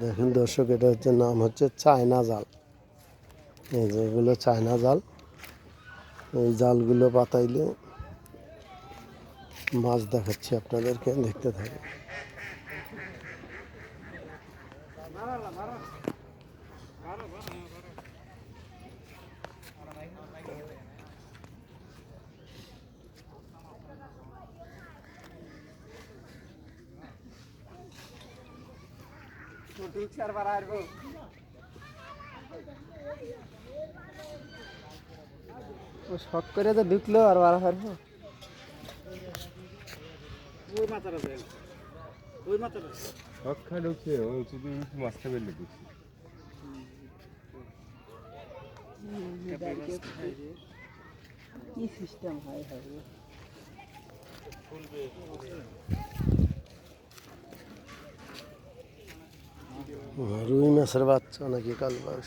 দেখেন দর্শক, এটা হচ্ছে নাম হচ্ছে চায়না জাল। এই যে এগুলো চায়না জাল। এই জালগুলো পাতাইলে মাছ দেখাচ্ছি আপনাদেরকে, দেখতে থাকুন। শখ করে তো ঢুকলো আর বাড়া পারবো। শখ খায় ঢুকছে, ওই শুধু মাছটা বের ঢুকছে। কি সিস্টেম হয় রুই মাছের বাচ্চা নাকি কালবাস।